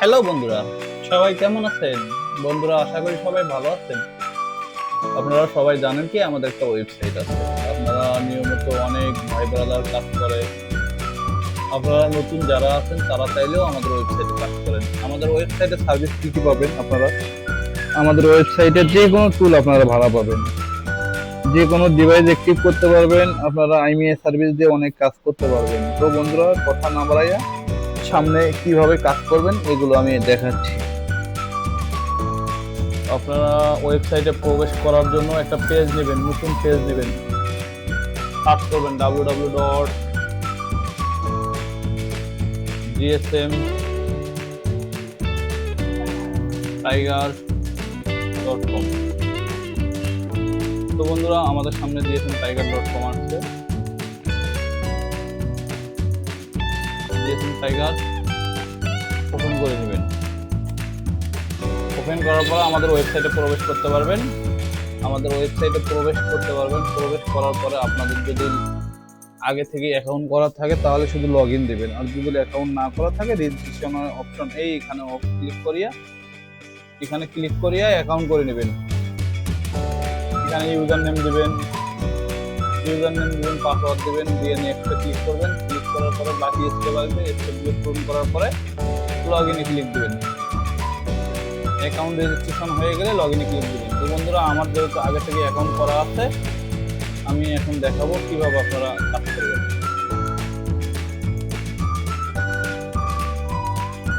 Hello বন্ধুরা, সবাই কেমন আছেন? বন্ধুরা, আশা করি সবাই ভালো আছেন। আপনারা সবাই জানেন কি আমাদের একটা ওয়েবসাইট আছে। আপনারা নিয়মিত অনেক ভাই ব্রাদার কাজ করে। আপনারা নতুন যারা আছেন তারা চাইলেও আমাদের ওয়েবসাইটে কাজ করেন। আমাদের ওয়েবসাইটে সার্ভিস কি কি পাবেন আপনারা? আমাদের ওয়েবসাইটে যে কোনো টুল আপনারা ভাড়া পাবেন, যে কোনো ডিভাইস অ্যাক্টিভ করতে পারবেন। আপনারা আইমিএ সার্ভিস দিয়ে অনেক কাজ করতে পারবেন। তো বন্ধুরা, কথা না বাড়াইয়া সামনে কিভাবে কাজ করবেন এগুলো আমি দেখাচ্ছি। আপনারা ওয়েবসাইটে প্রবেশ করার জন্য একটা পেজ নেবেন, নতুন পেজ নেবেন। সার্চ করবেন www.gsmtiger.com। তো বন্ধুরা, আমাদের সামনে gsmtiger.com আসছে। gsm tiger ওপেন করে নেবেন। ওপেন করার পর আমাদের ওয়েবসাইটে প্রবেশ করতে পারবেন। প্রবেশ করার পরে আপনাদের যদি আগে থেকে অ্যাকাউন্ট করা থাকে তাহলে শুধু লগ ইন দেবেন, আর যদি অ্যাকাউন্ট না করা থাকে রেজিস্ট্রেশন অপশন এখানে ক্লিক করিয়া অ্যাকাউন্ট করে নেবেন। এখানে ইউজার নেম দিবেন, পাসওয়ার্ড দিবেন, দিয়ে নেক্সটে ক্লিক করবেন। ক্লিক করার পরে বাকি স্টেপ আসবে, স্টেপগুলো পূরণ করার পরে লগ ইনে ক্লিক দিবেন। অ্যাকাউন্ট রেজিস্ট্রেশন হয়ে গেলে লগ ইনে ক্লিক দিবেন। তো বন্ধুরা, আমার যেহেতু আগে থেকে অ্যাকাউন্ট করা আছে, আমি এখন দেখাবো কিভাবে আপনারা কাজ করবেন।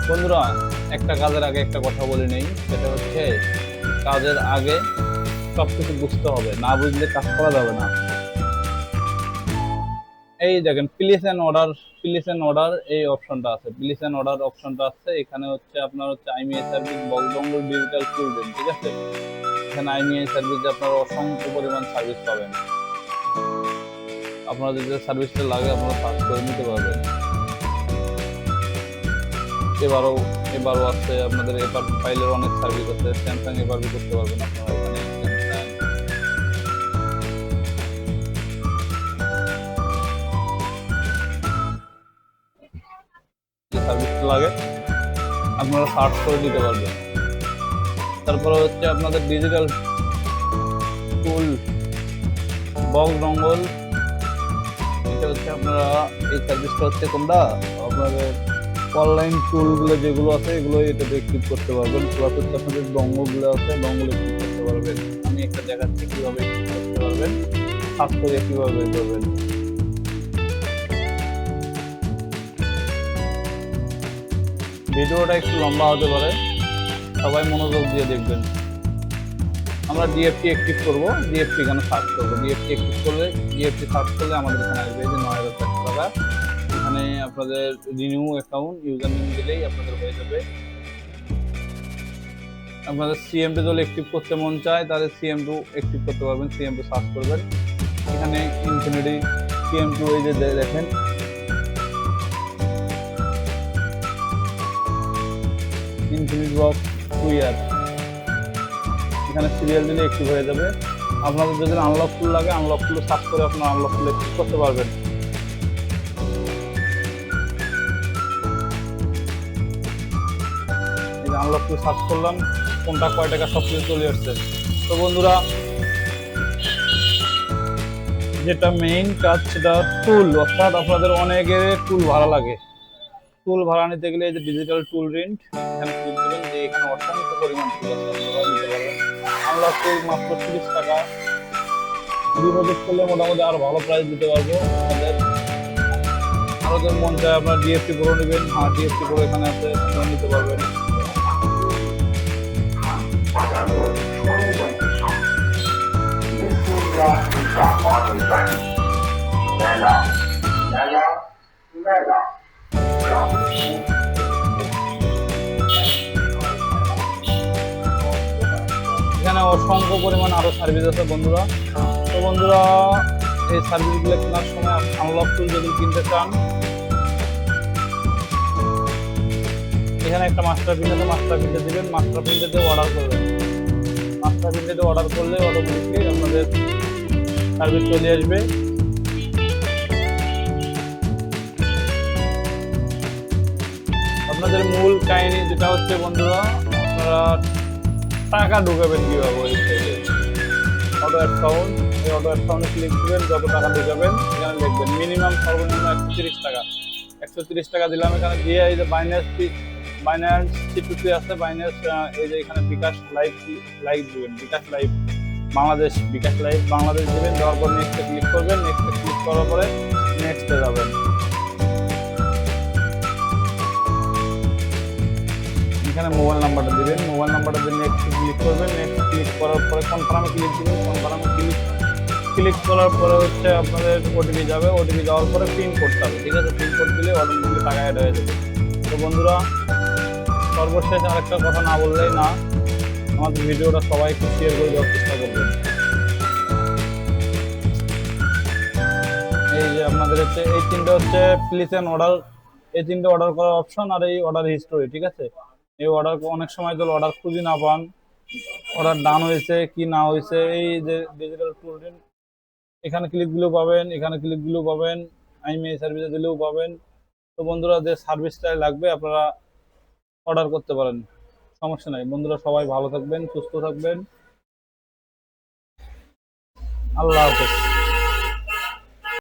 বন্ধুরা, একটা কাজের আগে একটা কথা বলে নেই, সেটা হচ্ছে কাজের আগে সবকিছু বুঝতে হবে, না বুঝলে কাজ করা যাবে না। এই দেখেন, প্লেস এন্ড অর্ডার এই অপশনটা আছে। এখানে হচ্ছে আপনার আইমিআই সার্ভিস বঙ্গল ডিজিটাল টুল, ঠিক আছে। এখানে আইমিআই সার্ভিসে আপনারা অসংখ্য পরিমাণ সার্ভিস পাবেন। আপনাদের যে সার্ভিসটা লাগে আপনারা সার্চ করে নিতে পারবেন। এবারও আছে আপনাদের এবার ফাইলের অনেক সার্ভিস আছে। স্যামসাং এবারবি করতে পারবেন আপনারা এখানে। যে সার্ভিসটা লাগে আপনারা সার্চ করে দিতে পারবেন। তারপরে হচ্ছে আপনাদের ডিজিটাল টুল বক্স ডঙ্গল, এটা হচ্ছে আপনারা এই সার্ভিসটা হচ্ছে কোনটা আপনাদের অনলাইন টুলগুলো যেগুলো আছে এগুলো এটাতে ক্লিক করতে পারবেন। প্লাস হচ্ছে আপনাদের ডঙ্গলগুলো আছে, ডঙ্গলে ক্লিক করতে পারবেন। আমি একটা দেখাচ্ছি কিভাবে ক্লিক করতে পারবেন, সার্চ করে কিভাবে বের করবেন। ভিডিওটা একটু লম্বা হতে পারে, সবাই মনোযোগ দিয়ে দেখবেন। আমরা ডিএফটি অ্যাক্টিভ করবো, ডিএফটি এখানে সার্চ করবো। ডিএফটি সার্চ করলে আমাদের এখানে আসবে যে ৯,৪০০ টাকা। এখানে আপনাদের রিনিউ অ্যাকাউন্ট ইউজার নেম দিলেই আপনাদের হয়ে যাবে। আপনাদের সিএম2 যদি অ্যাক্টিভ করতে মন চায় তাহলে সিএম2 অ্যাক্টিভ করতে পারবেন। সিএম2 সার্চ করবেন, এখানে ইনফিনিটি সিএম2 এই যে দেখেন, ইনফিনিটি বক্স 2 ইয়ার, এখানে সিরিয়াল দিলে অ্যাক্টিভ হয়ে যাবে। আপনাদের যদি আনলক টুল লাগে, আনলক টুল সার্চ করে আপনারা আনলক টুল অ্যাক্টিভ করতে পারবেন। আনলক টুল সার্চ করলাম, কোনটা কয় টাকা সব কিছু চলে আসছে। তো বন্ধুরা, যেটা মেইন কাজ সেটা টুল, অর্থাৎ আপনাদের অনেকের টুল ভাড়া লাগে। টুল ভাড়া নিতে গেলে এই যে ডিজিটাল টুল রেন্ট, এখানে ক্লিক দেবেন। যে এখানে অসংখ্য পরিমাণ টুল আছে, আপনারা নিতে পারবেন। আনলক টুল মাত্র 30 টাকা। ডিপোজিট করলে মোটামুটি আরো ভালো প্রাইস দিতে পারবো আপনাদের। আরো যদি মন চায় আপনার ডিএফটি প্রো নেবেন, ডিএফটি প্রো এখানে আছে, নিতে পারবেন। এখানে অসংখ্য পরিমাণ আরো সার্ভিস আছে বন্ধুরা। তো বন্ধুরা, এই সার্ভিসগুলো কেনার সময় আনলক টুল যদি কিনতে চান, এখানে একটা মাস্টার প্রিন্ট আছে, মাস্টার প্রিন্টে দিবেন। মাস্টার প্রিন্টে অর্ডার করবেন। মাস্টার প্রিন্টে অর্ডার করলে অটোমেটিকলি আপনাদের সার্ভিস চলে আসবে। আপনাদের মূল কাহিনী যেটা হচ্ছে বন্ধুরা, আপনারা টাকা ঢুকাবেন কিভাবে ওয়েবসাইটে। অটো অ্যাকাউন্ট, এই অটো অ্যাকাউন্টে ক্লিক করবেন, যত টাকা ঢুকাবেন এখানে লিখবেন মিনিমাম সর্বনিম্ন 130 টাকা। 130 টাকা দিলাম, এখানে দিয়ে এই যে বাইন্যান্স সিটুসি আছে, বাইন্যান্স এই যে এখানে বিকাশ লাইভ লাইভ দিবেন, বিকাশ লাইভ বাংলাদেশ, বিকাশ লাইভ বাংলাদেশ দিবেন। দেওয়ার পর নেক্সটে ক্লিক করবেন, নেক্সটে ক্লিক করার পরে নেক্সটে যাবেন। এখানে মোবাইল নাম্বারটা দিবেন, মোবাইল নাম্বারটা দিয়ে নেক্সট ক্লিক করবেন, নেক্সট ক্লিক করার পরে কনফার্মে ক্লিক দিবেন, কনফার্মে ক্লিক করার পরে হচ্ছে আপনাদের ওটিপি যাবে, ওটিপি যাওয়ার পরে পিন করতে হবে, ঠিক আছে? পিন কোড দিলে অটোমেটিক্যালি টাকা অ্যাড হয়ে যাবে। তো বন্ধুরা, সর্বশেষ আরেকটা কথা না বললেই না, আমাদের ভিডিওটা সবাইকে শেয়ার করে দেওয়ার চেষ্টা করবেন। এই যে আপনাদের হচ্ছে এই তিনটে হচ্ছে প্লেস এন্ড অর্ডার, এই তিনটে অর্ডার করার অপশন আর এই অর্ডার হিস্টোরি, ঠিক আছে? এই অর্ডার অনেক সময় তো অর্ডার খুঁজে না পান, অর্ডার ডান হয়েছে কি না হয়েছে, এই যে ডিজিটাল টুল এখানে ক্লিক দিলেও পাবেন, এখানে ক্লিক দিলেও পাবেন, আইএমআই সার্ভিসে দিলেও পাবেন। তো বন্ধুরা, যে সার্ভিসটা লাগবে আপনারা অর্ডার করতে পারেন, সমস্যা নাই। বন্ধুরা সবাই ভালো থাকবেন, সুস্থ থাকবেন, আল্লাহ হাফেজ।